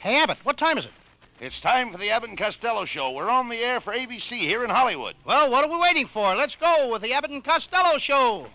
Hey, Abbott, what time is it? It's time for the Abbott and Costello show. We're on the air for ABC here in Hollywood. Well, what are we waiting for? Let's go with the Abbott and Costello show.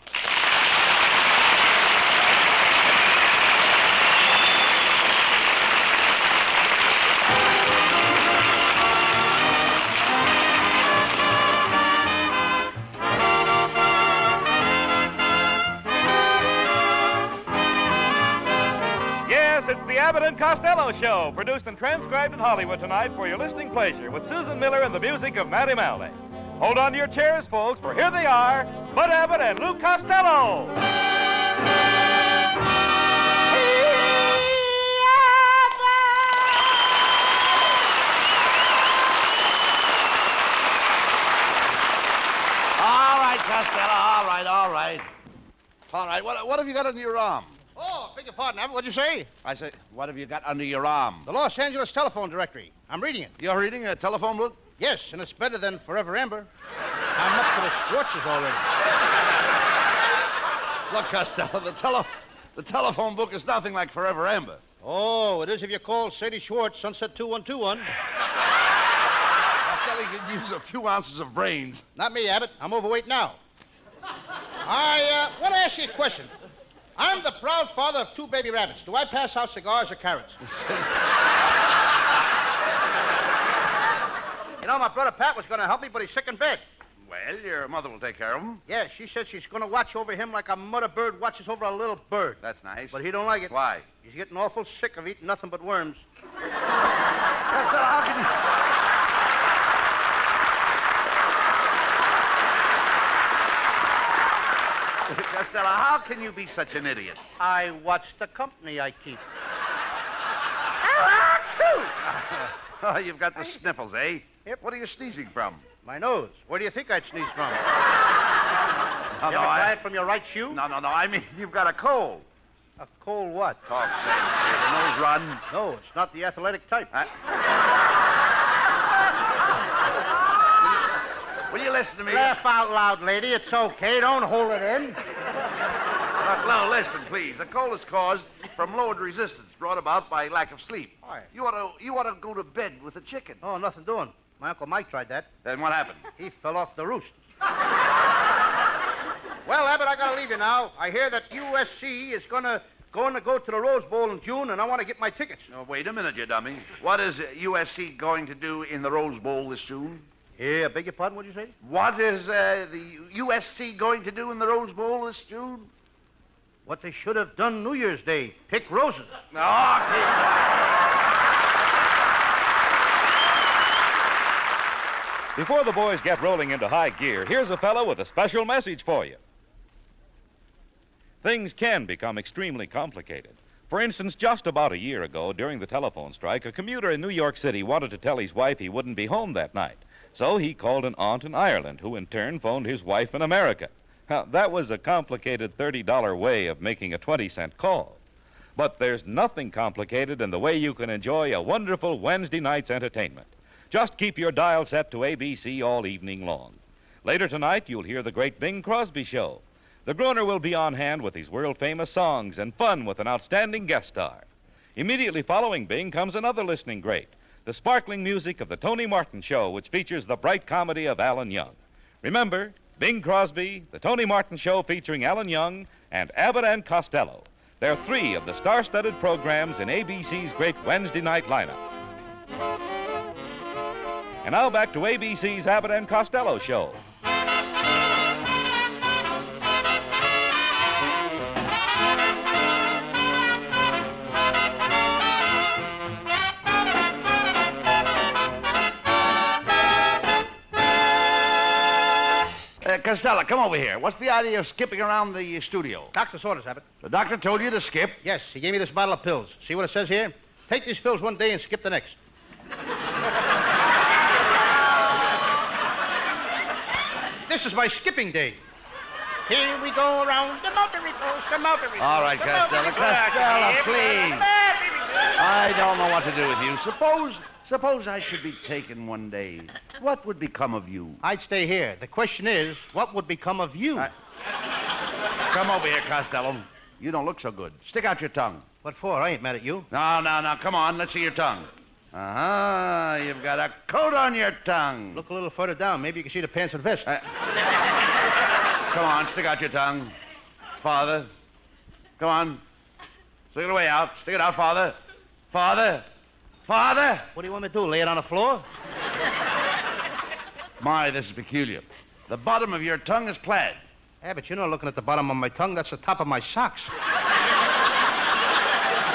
It's the Abbott and Costello Show, produced and transcribed in Hollywood tonight for your listening pleasure with Susan Miller and the music of Matty Malney. Hold on to your chairs, folks, for here they are, Bud Abbott and Lou Costello. All right, Costello, all right. All right, what have you got under your arm? Oh, beg your pardon, Abbott. What'd you say? I say, what have you got under your arm? The Los Angeles telephone directory. I'm reading it. You're reading a telephone book? Yes, and it's better than Forever Amber. I'm up to the Schwartzes already. Look, Costello, the telephone book is nothing like Forever Amber. Oh, it is if you call Sadie Schwartz, Sunset 2121. Costello could use a few ounces of brains. Not me, Abbott. I'm overweight now. I want to ask you a question. I'm the proud father of 2 baby rabbits. Do I pass out cigars or carrots? You know, my brother Pat was going to help me, but he's sick in bed. Well, your mother will take care of him. Yeah, she said she's going to watch over him like a mother bird watches over a little bird. That's nice. But he don't like it. Why? He's getting awful sick of eating nothing but worms. Costello, how can you... Costello, how can you be such an idiot? I watch the company I keep. Oh, you've got the sniffles, eh? Yep. What are you sneezing from? My nose. Where do you think I'd sneeze from? No, You ever try it from your right shoe? No, I mean, you've got a cold. A cold what? Talk sense, the nose run. No, it's not the athletic type. Will you listen to me? Laugh out loud, lady. It's okay. Don't hold it in. Look, Lou, listen, please. A cold is caused from lowered resistance brought about by lack of sleep. All right. You ought to go to bed with a chicken. Oh, nothing doing. My Uncle Mike tried that. Then what happened? He fell off the roost. Well, Abbott, I gotta leave you now. I hear that USC is going to go to the Rose Bowl in June, and I want to get my tickets. No, wait a minute, you dummy. What is USC going to do in the Rose Bowl this June? Yeah, beg your pardon, what'd you say? What is the USC going to do in the Rose Bowl this June? What they should have done New Year's Day. Pick roses. Oh, Before the boys get rolling into high gear, here's a fellow with a special message for you. Things can become extremely complicated. For instance, just about a year ago, during the telephone strike, a commuter in New York City wanted to tell his wife he wouldn't be home that night. So he called an aunt in Ireland, who in turn phoned his wife in America. Now, that was a complicated $30 way of making a 20-cent call. But there's nothing complicated in the way you can enjoy a wonderful Wednesday night's entertainment. Just keep your dial set to ABC all evening long. Later tonight, you'll hear the great Bing Crosby Show. The Groner will be on hand with his world-famous songs and fun with an outstanding guest star. Immediately following Bing comes another listening great, the sparkling music of the Tony Martin Show, which features the bright comedy of Alan Young. Remember, Bing Crosby, the Tony Martin Show featuring Alan Young, and Abbott and Costello. They're 3 of the star-studded programs in ABC's great Wednesday night lineup. And now back to ABC's Abbott and Costello Show. Costello, come over here. What's the idea of skipping around the studio? Doctor's orders, Abbott. The doctor told you to skip? Yes, he gave me this bottle of pills. See what it says here? Take these pills one day and skip the next. This is my skipping day. Here we go around the mulberry coast, the mulberry coast. All right, Costello, please. I don't know what to do with you. Suppose I should be taken one day. What would become of you? I'd stay here. The question is, what would become of you? Come over here, Costello. You don't look so good. Stick out your tongue. What for? I ain't mad at you. No. Come on. Let's see your tongue. Uh-huh. You've got a coat on your tongue. Look a little further down. Maybe you can see the pants and vest. Come on. Stick out your tongue. Father. Come on. Stick it away out. Stick it out, Father. Father. Father. What do you want me to do, lay it on the floor? My, this is peculiar. The bottom of your tongue is plaid. Abbott, you're not looking at the bottom of my tongue. That's the top of my socks.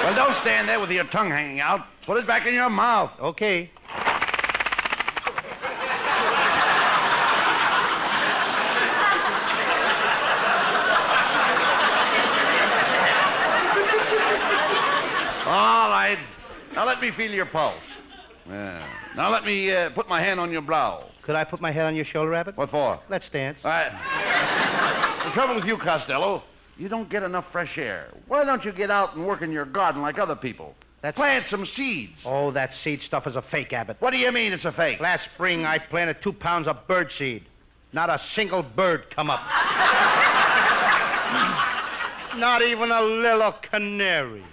Well, don't stand there with your tongue hanging out. Put it back in your mouth. Okay. All right. Now let me feel your pulse. Yeah. Now let me put my hand on your brow. Could I put my head on your shoulder, Abbott? What for? Let's dance. All right. The trouble with you, Costello, you don't get enough fresh air. Why don't you get out and work in your garden like other people? Plant some seeds. Oh, that seed stuff is a fake, Abbott. What do you mean it's a fake? Last spring, I planted 2 pounds of bird seed. Not a single bird come up. Not even a little canary.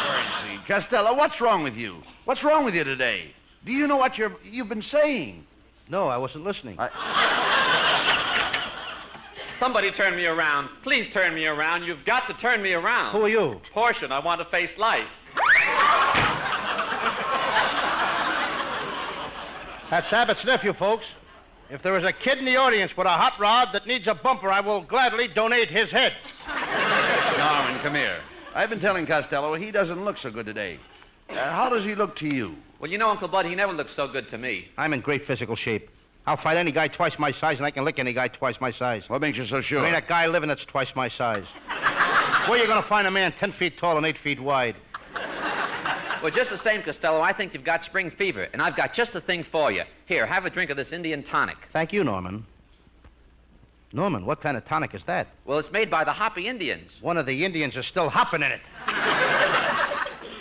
Birdseed. Costello, what's wrong with you? What's wrong with you today? Do you know what you've been saying? No, I wasn't listening. Somebody turn me around. Please turn me around. You've got to turn me around. Who are you? Portion. I want to face life. That's Abbott's nephew, folks. If there is a kid in the audience with a hot rod that needs a bumper, I will gladly donate his head. Norman, come here. I've been telling Costello he doesn't look so good today. How does he look to you? Well, you know, Uncle Bud, he never looked so good to me. I'm in great physical shape. I'll fight any guy twice my size, and I can lick any guy twice my size. What makes you so sure? There ain't a guy living that's twice my size. Where you going to find a man 10 feet tall and 8 feet wide? Well, just the same, Costello, I think you've got spring fever, and I've got just the thing for you. Here, have a drink of this Indian tonic. Thank you, Norman. Norman, what kind of tonic is that? Well, it's made by the Hopi Indians. One of the Indians is still hopping in it.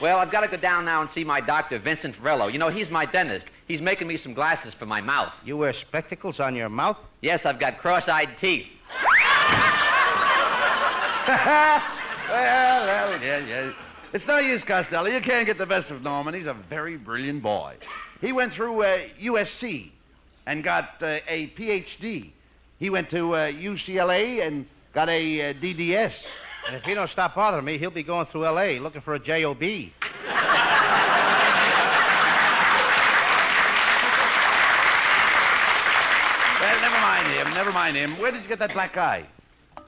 Well, I've got to go down now and see my doctor, Vincent Ferrello. You know, he's my dentist. He's making me some glasses for my mouth. You wear spectacles on your mouth? Yes, I've got cross-eyed teeth. Well, yeah. It's no use, Costello. You can't get the best of Norman. He's a very brilliant boy. He went through USC and got a Ph.D. He went to UCLA and got a DDS. And if he don't stop bothering me, he'll be going through L.A. looking for a J.O.B. Well, never mind him. Where did you get that black eye?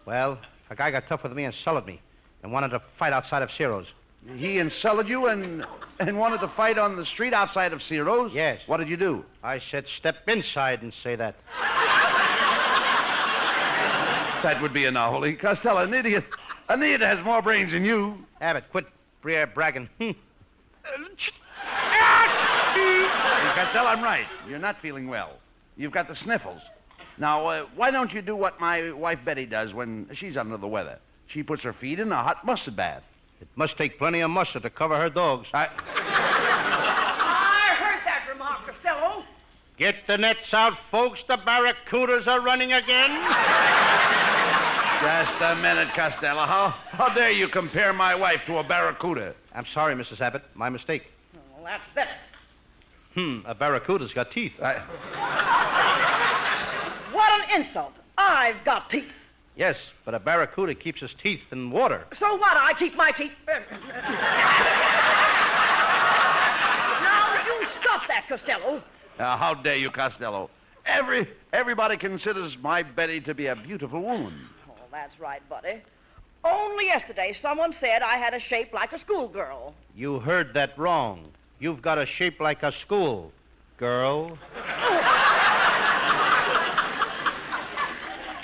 Well, a guy got tough with me and sullied me and wanted to fight outside of Ciro's. He insulted you and wanted to fight on the street outside of Ciro's? Yes. What did you do? I said step inside and say that. That would be a novelty. Costello, an idiot. An idiot has more brains than you. Abbott, quit bragging. Costello, I'm right. You're not feeling well. You've got the sniffles. Now, why don't you do what my wife Betty does when she's under the weather? She puts her feet in a hot mustard bath. It must take plenty of mustard to cover her dogs. I heard that remark, Costello. Get the nets out, folks. The barracudas are running again. Just a minute, Costello. How dare you compare my wife to a barracuda? I'm sorry, Mrs. Abbott. My mistake. Well, that's better. A barracuda's got teeth. What an insult. I've got teeth. Yes, but a barracuda keeps his teeth in water. So what? I keep my teeth... Now, you stop that, Costello. How dare you, Costello? Everybody considers my Betty to be a beautiful woman. Oh, that's right, buddy. Only yesterday, someone said I had a shape like a schoolgirl. You heard that wrong. You've got a shape like a school girl.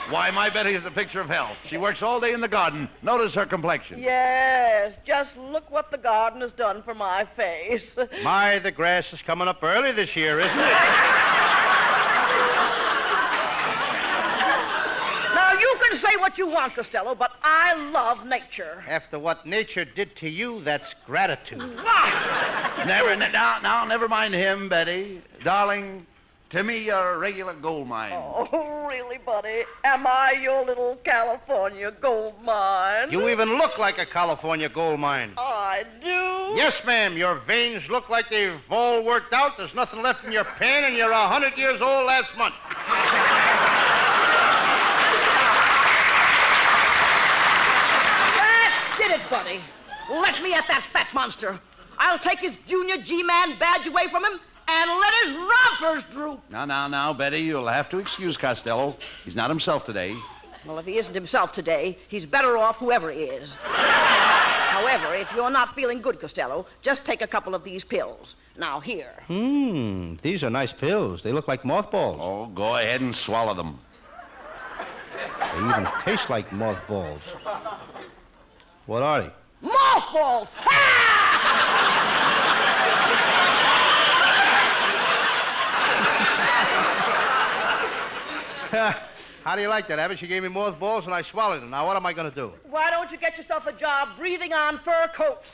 Why, my Betty is a picture of health. She works all day in the garden. Notice her complexion. Yes, just look what the garden has done for my face. My, the grass is coming up early this year, isn't it? Now, you can say what you want, Costello, but I love nature. After what nature did to you, that's gratitude. Never mind him, Betty. Darling, to me, you're a regular gold mine. Oh, really, Buddy, am I your little California gold mine? You even look like a California gold mine. I do? Yes, ma'am. Your veins look like they've all worked out. There's nothing left in your pan, and you're 100 years old last month. That did it, Buddy. Let me at that fat monster. I'll take his junior G-Man badge away from him and let his rompers droop. Now, Betty, you'll have to excuse Costello. He's not himself today. Well, if he isn't himself today, he's better off whoever he is. However, if you're not feeling good, Costello, just take a couple of these pills. Now, here. These are nice pills. They look like mothballs. Oh, go ahead and swallow them. They even taste like mothballs. What are they? Mothballs! How do you like that, Abbott? She gave me mothballs and I swallowed them. Now, what am I going to do? Why don't you get yourself a job breathing on fur coats?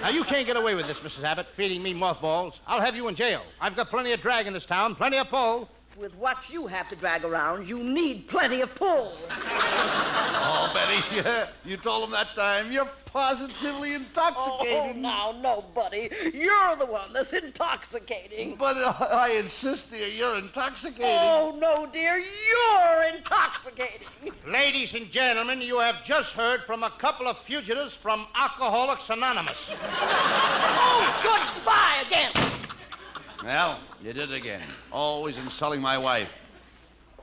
Now, you can't get away with this, Mrs. Abbott, feeding me mothballs. I'll have you in jail. I've got plenty of drag in this town, plenty of pull. With what you have to drag around, you need plenty of pull. Oh, Betty, you told him that time. You're positively intoxicating. Oh, now, no, Buddy. You're the one that's intoxicating. But I insist, dear, you're intoxicating. Oh, no, dear, you're intoxicating. Ladies and gentlemen, you have just heard from a couple of fugitives from Alcoholics Anonymous. Oh, goodbye again. Well, you did it again. Always insulting my wife.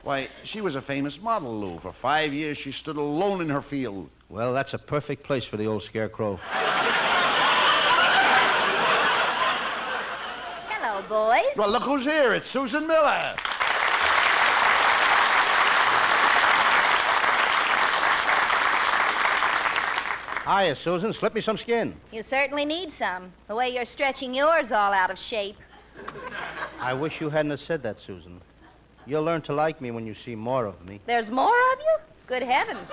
Why, she was a famous model, Lou. For 5 years, she stood alone in her field. Well, that's a perfect place for the old scarecrow. Hello, boys. Well, look who's here. It's Susan Miller. Hiya, Susan. Slip me some skin. You certainly need some. The way you're stretching yours all out of shape. I wish you hadn't have said that, Susan. You'll learn to like me when you see more of me. There's more of you? Good heavens.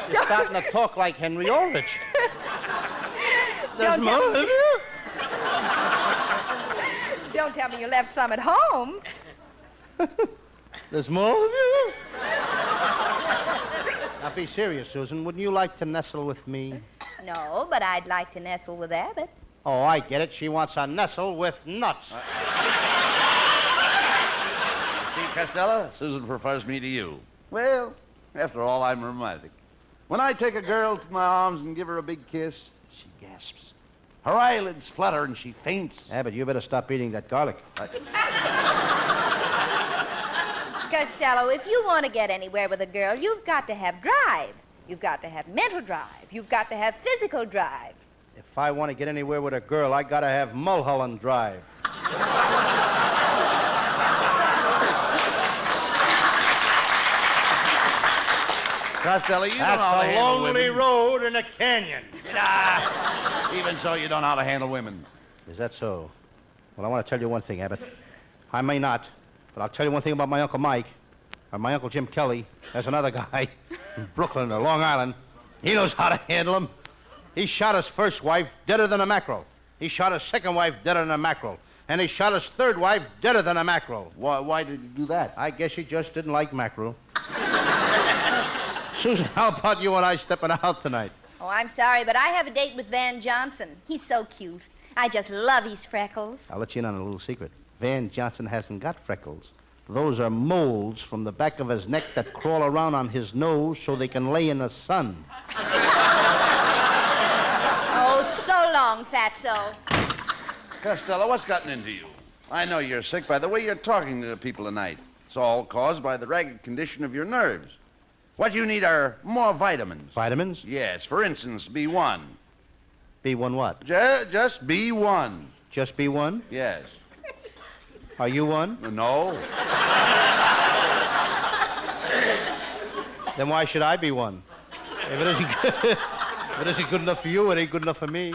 You're starting to talk like Henry Ulrich. Don't tell me. Don't tell me you left some at home. There's more of you? Now, be serious, Susan. Wouldn't you like to nestle with me? No, but I'd like to nestle with Abbott. Oh, I get it. She wants a nestle with nuts. See, Costello, Susan prefers me to you. Well, after all, I'm romantic. When I take a girl to my arms and give her a big kiss, she gasps. Her eyelids flutter and she faints. Abbott, you better stop eating that garlic. Costello, if you want to get anywhere with a girl, you've got to have drive. You've got to have mental drive. You've got to have physical drive. If I want to get anywhere with a girl, I gotta have Mulholland Drive. Costello, you don't know how to That's a handle lonely women. road in a canyon. Even so, you don't know how to handle women. Is that so? Well, I want to tell you one thing, Abbott. I may not, but I'll tell you one thing about my Uncle Mike, or my Uncle Jim Kelly. There's another guy in Brooklyn or Long Island. He knows how to handle them. He shot his first wife deader than a mackerel. He shot his second wife deader than a mackerel. And he shot his third wife deader than a mackerel. Why did he do that? I guess he just didn't like mackerel. Susan, how about you and I stepping out tonight? Oh, I'm sorry, but I have a date with Van Johnson. He's so cute. I just love his freckles. I'll let you in on a little secret. Van Johnson hasn't got freckles. Those are moles from the back of his neck that crawl around on his nose so they can lay in the sun. Oh, so long, fatso. Costello, what's gotten into you? I know you're sick by the way you're talking to the people tonight. It's all caused by the ragged condition of your nerves. What you need are more vitamins. Vitamins? Yes, for instance, B1. B1 what? Just B1. Just B1? Yes. Are you one? No. Then why should I be one? If it isn't good enough for you, it ain't good enough for me.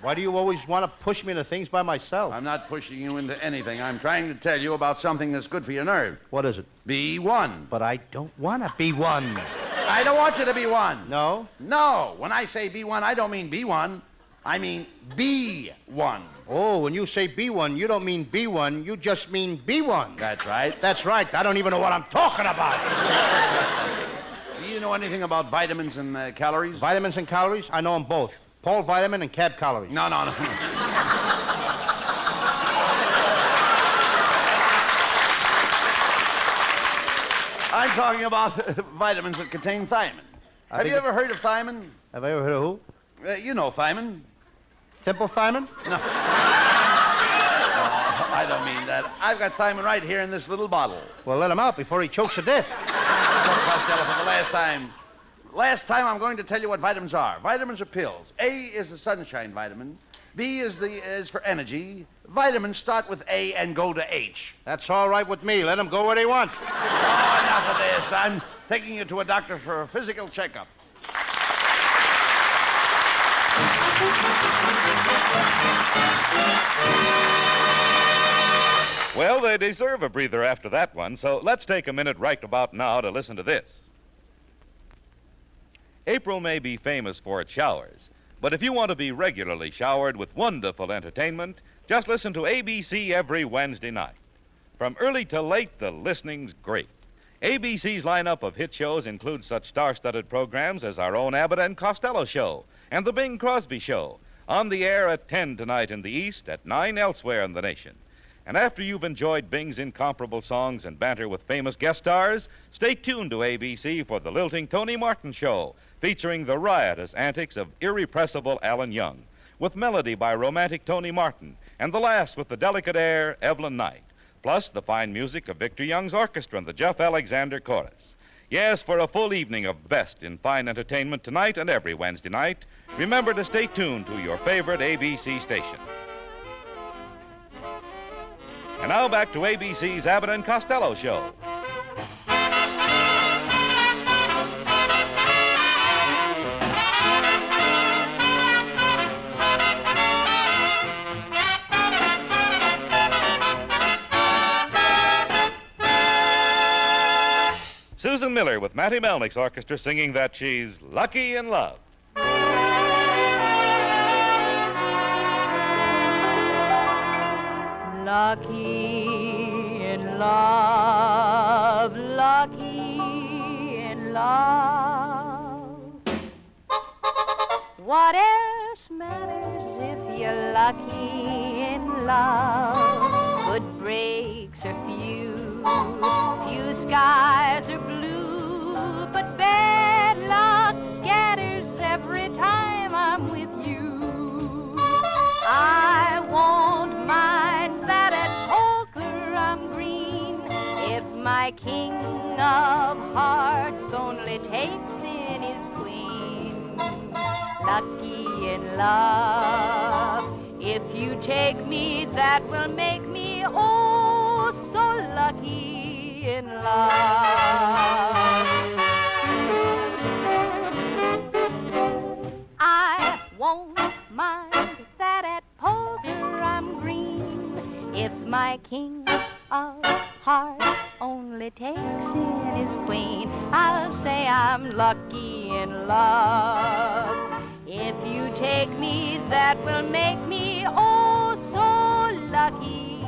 Why do you always want to push me into things by myself? I'm not pushing you into anything. I'm trying to tell you about something that's good for your nerves. What is it? B1. But I don't want to be one. I don't want you to be one. No? No. When I say B1, I don't mean B1. I mean B1. Oh, when you say B1, you don't mean B1, you just mean B1. That's right. That's right. I don't even know what I'm talking about. Do you know anything about vitamins and calories? Vitamins and calories? I know them both. Paul vitamin and cab calories. No. I'm talking about vitamins that contain thiamine. Have you ever heard of thiamine? Have I ever heard of who? You know thiamine. Simple thiamine? No. I don't mean that. I've got thiamine right here in this little bottle. Well, let him out before he chokes to death. Costello, for the last time. Last time I'm going to tell you what vitamins are. Vitamins are pills. A is the sunshine vitamin. B is for energy. Vitamins start with A and go to H. That's all right with me. Let them go where they want. Oh, enough of this. I'm taking you to a doctor for a physical checkup. Well, they deserve a breather after that one, so let's take a minute right about now to listen to this. April may be famous for its showers, but if you want to be regularly showered with wonderful entertainment, just listen to ABC every Wednesday night. From early till late, the listening's great. ABC's lineup of hit shows includes such star-studded programs as our own Abbott and Costello show and the Bing Crosby show, on the air at 10 tonight in the East, at 9 elsewhere in the nation. And after you've enjoyed Bing's incomparable songs and banter with famous guest stars, stay tuned to ABC for the lilting Tony Martin Show, featuring the riotous antics of irrepressible Alan Young, with melody by romantic Tony Martin, and the laughs with the delicate air Evelyn Knight, plus the fine music of Victor Young's orchestra and the Jeff Alexander Chorus. Yes, for a full evening of best in fine entertainment tonight and every Wednesday night, remember to stay tuned to your favorite ABC station. And now back to ABC's Abbott and Costello Show. Susan Miller with Matty Melnick's orchestra singing that she's lucky in love. Lucky in love, lucky in love. What else matters if you're lucky in love? Good breaks are few, few skies are blue, but bad luck scatters every time I'm with you. I won't mind that at poker I'm green if my king of hearts only takes in his queen. Lucky in love, if you take me, that will make me oh so lucky in love. I won't mind that at poker I'm green if my king of hearts only takes in his queen. I'll say I'm lucky in love. If you take me, that will make me oh so lucky.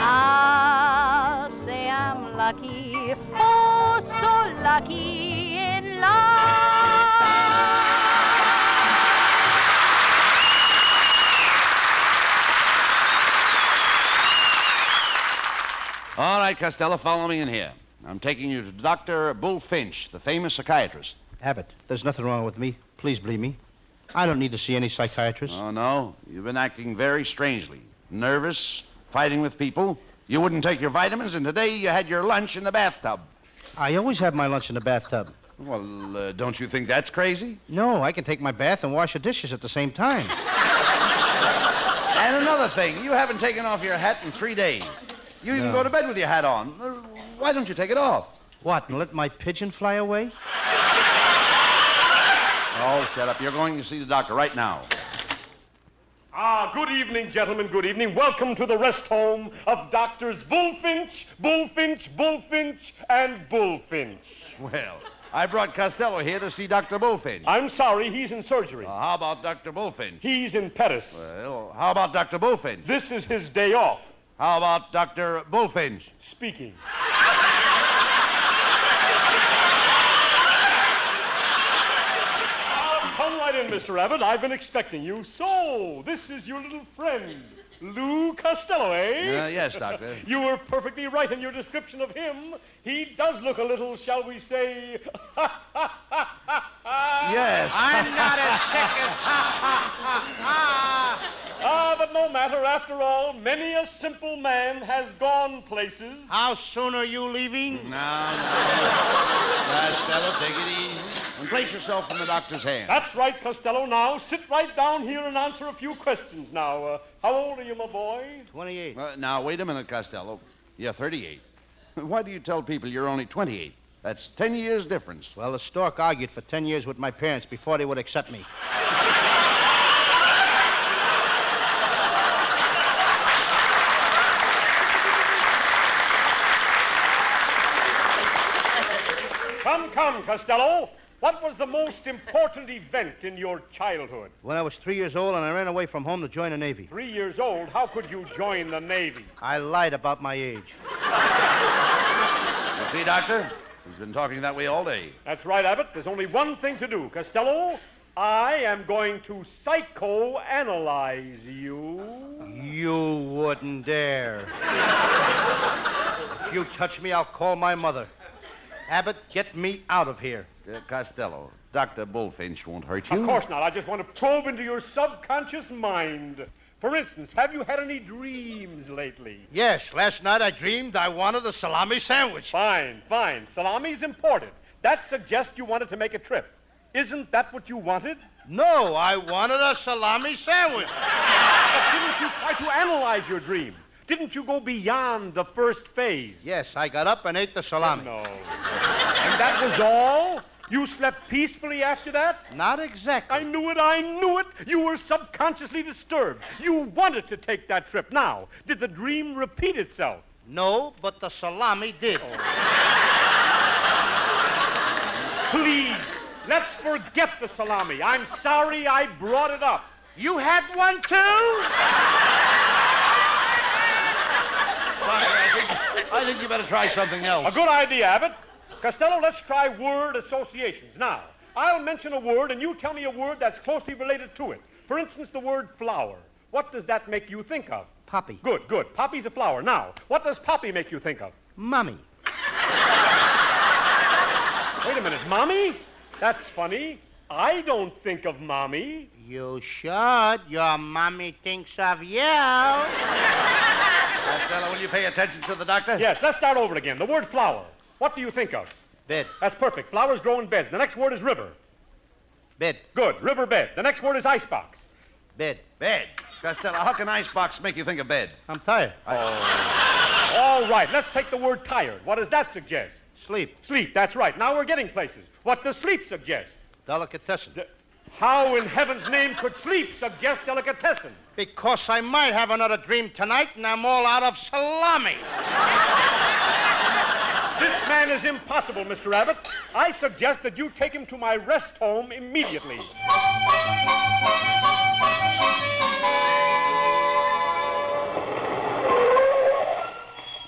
I'll say I'm lucky, oh so lucky in love. All right, Costello, follow me in here. I'm taking you to Dr. Bull Finch, the famous psychiatrist. Abbott, there's nothing wrong with me. Please believe me. I don't need to see any psychiatrist. Oh, no? You've been acting very strangely. Nervous, fighting with people. You wouldn't take your vitamins, and today you had your lunch in the bathtub. I always have my lunch in the bathtub. Well, don't you think that's crazy? No, I can take my bath and wash the dishes at the same time. And another thing, you haven't taken off your hat in 3 days. You even go to bed with your hat on. Why don't you take it off? What, and let my pigeon fly away? Oh, shut up. You're going to see the doctor right now. Good evening, gentlemen, good evening. Welcome to the rest home of Doctors Bullfinch, Bullfinch, Bullfinch, and Bullfinch. Well, I brought Costello here to see Dr. Bullfinch. I'm sorry, he's in surgery. How about Dr. Bullfinch? He's in Paris. Well, how about Dr. Bullfinch? This is his day off. How about Dr. Bullfinch? Speaking. Come right in, Mr. Abbott. I've been expecting you. So, this is your little friend, Lou Costello, eh? Yes, Doctor. You were perfectly right in your description of him. He does look a little, shall we say, Yes. I'm not as sick as but no matter. After all, many a simple man has gone places. How soon are you leaving? No. Costello, take it easy. And place yourself in the doctor's hand. That's right, Costello. Now, sit right down here and answer a few questions. Now, how old are you, my boy? 28. Now, wait a minute, Costello. You're 38. Why do you tell people you're only 28? That's 10 years difference. Well, the stork argued for 10 years with my parents before they would accept me. Come, Costello. What was the most important event in your childhood? When I was 3 years old and I ran away from home to join the Navy. 3 years old? How could you join the Navy? I lied about my age. You see, Doctor? He's been talking that way all day. That's right, Abbott. There's only one thing to do. Costello, I am going to psychoanalyze you. You wouldn't dare. If you touch me, I'll call my mother. Abbott, get me out of here. Costello, Dr. Bullfinch won't hurt you. Of course not. I just want to probe into your subconscious mind. For instance, have you had any dreams lately? Yes, last night I dreamed I wanted a salami sandwich. Fine. Salami's imported. That suggests you wanted to make a trip. Isn't that what you wanted? No, I wanted a salami sandwich. But didn't you try to analyze your dream? Didn't you go beyond the first phase? Yes, I got up and ate the salami. No. And that was all? You slept peacefully after that? Not exactly. I knew it. You were subconsciously disturbed. You wanted to take that trip. Now, did the dream repeat itself? No, but the salami did. Please, let's forget the salami. I'm sorry I brought it up. You had one too? I think you better try something else. A good idea, Abbott. Costello, let's try word associations. Now, I'll mention a word, and you tell me a word that's closely related to it. For instance, the word flower. What does that make you think of? Poppy. Good. Poppy's a flower. Now, what does poppy make you think of? Mommy. Wait a minute, mommy? That's funny. I don't think of mommy. You should. Your mommy thinks of you. Costello, will you pay attention to the doctor? Yes, let's start over again. The word flower. What do you think of? Bed. That's perfect. Flowers grow in beds. The next word is river. Bed. Good. River bed. The next word is icebox. Bed. Bed. Costello, how can icebox make you think of bed? I'm tired. All right, let's take the word tired. What does that suggest? Sleep. Sleep, that's right. Now we're getting places. What does sleep suggest? Delicatessen. How in heaven's name could sleep suggest delicatessen? Because I might have another dream tonight and I'm all out of salami. This man is impossible, Mr. Abbott. I suggest that you take him to my rest home immediately.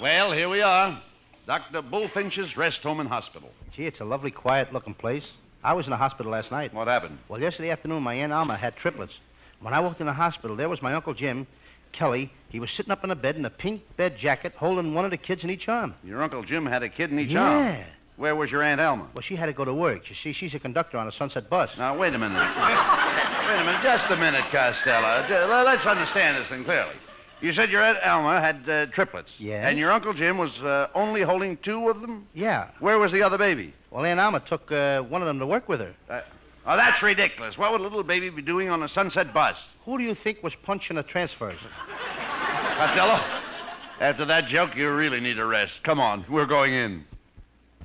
Well, here we are. Dr. Bullfinch's rest home and hospital. Gee, it's a lovely, quiet-looking place. I was in the hospital last night. What happened? Well, yesterday afternoon, my Aunt Alma had triplets. When I walked in the hospital, there was my Uncle Jim, Kelly. He was sitting up in a bed in a pink bed jacket, holding one of the kids in each arm. Your Uncle Jim had a kid in each arm? Yeah. Where was your Aunt Alma? Well, she had to go to work. You see, she's a conductor on a Sunset bus. Now, wait a minute. Wait a minute. Just a minute, Costello. Let's understand this thing clearly. You said your Aunt Alma had triplets. Yeah. And your Uncle Jim was only holding two of them? Yeah. Where was the other baby? Well, Aunt Alma took one of them to work with her. Oh, that's ridiculous. What would a little baby be doing on a Sunset bus? Who do you think was punching the transfers? Costello, after that joke, you really need a rest. Come on, we're going in.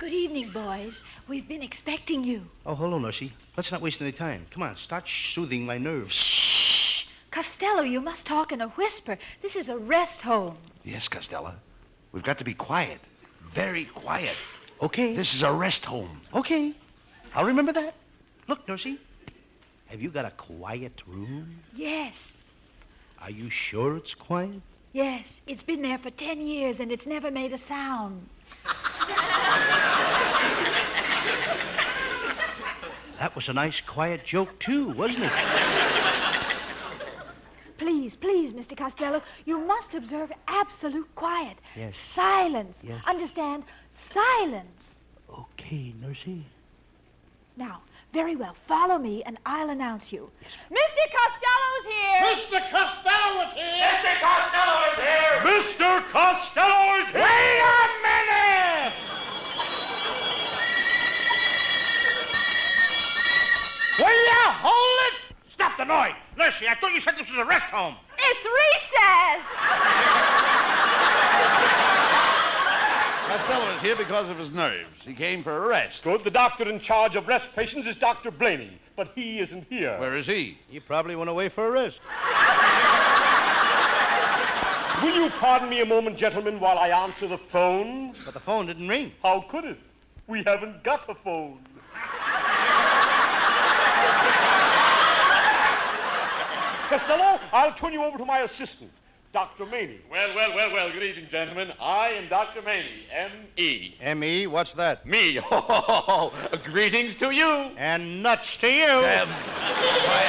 Good evening, boys. We've been expecting you. Oh, hello, Nursey. Let's not waste any time. Come on, start soothing my nerves. Shh! Costello, you must talk in a whisper. This is a rest home. Yes, Costello. We've got to be quiet. Very quiet. Okay. This is a rest home. Okay. I'll remember that. Look, Nursey, have you got a quiet room? Yes, Are you sure it's quiet? yes. It's been there for 10 years and it's never made a sound. That was a nice, quiet joke, too, wasn't it? Please, please, Mr. Costello, you must observe absolute quiet. Yes. Silence. Yes. Understand? Silence. Okay, Nursey. Now, very well. Follow me and I'll announce you. Mr. Costello's here! Mr. Costello is here! Mr. Costello is here! Mr. Costello is here! Wait a minute! Will you hold it? Stop the noise. Nursey, I thought you said this was a rest home. It's recess! Costello is here because of his nerves. He came for a rest. Good. The doctor in charge of rest patients is Dr. Blaney, but he isn't here. Where is he? He probably went away for a rest. Will you pardon me a moment, gentlemen, while I answer the phone? But the phone didn't ring. How could it? We haven't got a phone. Costello, I'll turn you over to my assistant, Dr. Maney. Well. Good evening, gentlemen. I am Dr. Maney, M.E. M.E., what's that? Me. Greetings to you. And nuts to you. Quiet,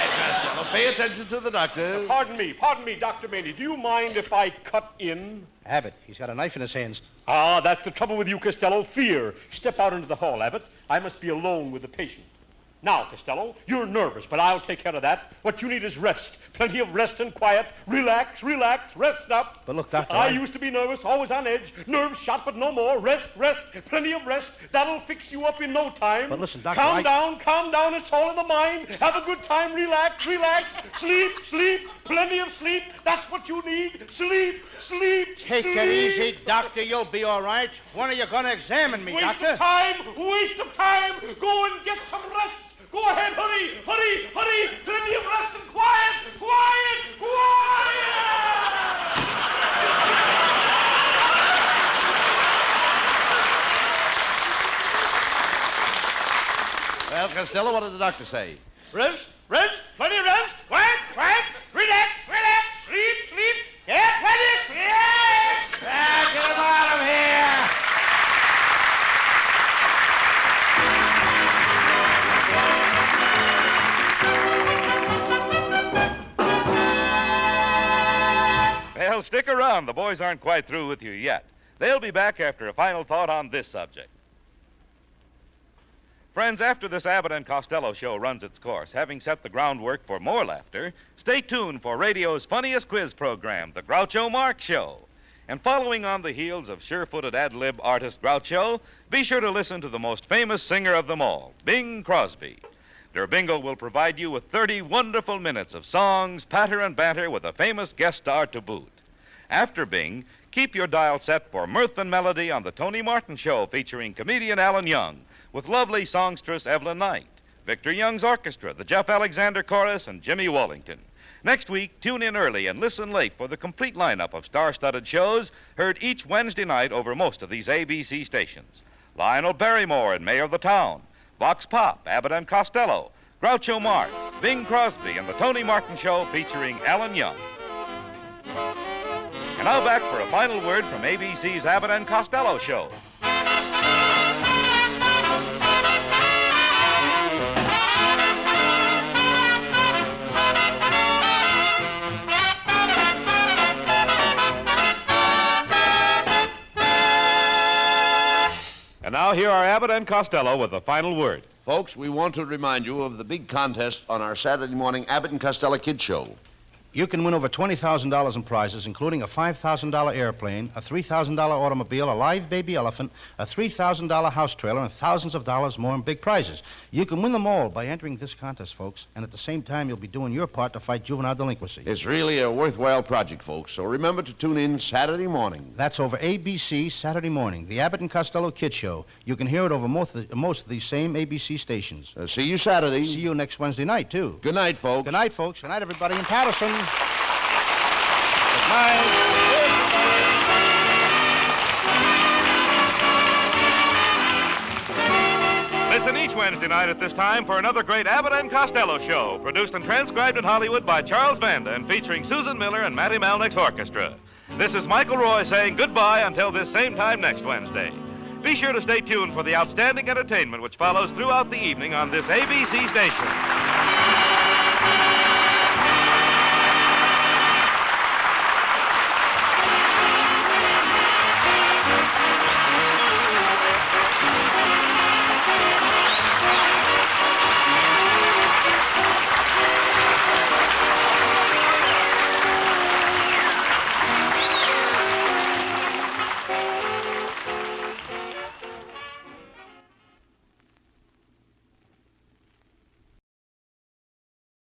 Costello. Pay attention to the doctor. Pardon me, Dr. Maney. Do you mind if I cut in? Abbott, he's got a knife in his hands. Ah, that's the trouble with you, Costello. Fear. Step out into the hall, Abbott. I must be alone with the patient. Now, Costello, you're nervous, but I'll take care of that. What you need is rest. Plenty of rest and quiet. Relax, rest up. But look, Doctor, I used to be nervous, always on edge. Nerves shot, but no more. Rest. Plenty of rest. That'll fix you up in no time. But listen, Doctor, Calm down. It's all in the mind. Have a good time. Relax. Sleep. Plenty of sleep. That's what you need. Sleep. Take it easy, Doctor. You'll be all right. When are you going to examine me, Waste Doctor? of time. Go and get some rest. Go ahead, hurry. Plenty of rest and quiet. Well, Costello, what did the doctor say? Rest, plenty of rest. Quiet, relax, sleep. Get plenty of sleep. Get him out of here. Well, stick around. The boys aren't quite through with you yet. They'll be back after a final thought on this subject. Friends, after this Abbott and Costello show runs its course, having set the groundwork for more laughter, stay tuned for radio's funniest quiz program, the Groucho Marx Show. And following on the heels of sure-footed ad-lib artist Groucho, be sure to listen to the most famous singer of them all, Bing Crosby. Der Bingo will provide you with 30 wonderful minutes of songs, patter and banter with a famous guest star to boot. After Bing, keep your dial set for Mirth and Melody on the Tony Martin Show featuring comedian Alan Young with lovely songstress Evelyn Knight, Victor Young's orchestra, the Jeff Alexander Chorus, and Jimmy Wallington. Next week, tune in early and listen late for the complete lineup of star-studded shows heard each Wednesday night over most of these ABC stations. Lionel Barrymore and Mayor of the Town, Vox Pop, Abbott and Costello, Groucho Marx, Bing Crosby, and the Tony Martin Show featuring Alan Young. And now back for a final word from ABC's Abbott and Costello Show. And now here are Abbott and Costello with the final word. Folks, we want to remind you of the big contest on our Saturday morning Abbott and Costello Kid Show. You can win over $20,000 in prizes, including a $5,000 airplane, a $3,000 automobile, a live baby elephant, a $3,000 house trailer, and thousands of dollars more in big prizes. You can win them all by entering this contest, folks, and at the same time, you'll be doing your part to fight juvenile delinquency. It's really a worthwhile project, folks, so remember to tune in Saturday morning. That's over ABC Saturday morning, the Abbott and Costello Kid Show. You can hear it over most of these same ABC stations. See you Saturday. See you next Wednesday night, too. Good night, folks. Good night, folks. Good night, everybody in Patterson. Good night. Listen each Wednesday night at this time for another great Abbott and Costello show, produced and transcribed in Hollywood by Charles Vanda and featuring Susan Miller and Matty Malnick's orchestra. This is Michael Roy saying goodbye until this same time next Wednesday. Be sure to stay tuned for the outstanding entertainment which follows throughout the evening on this ABC station.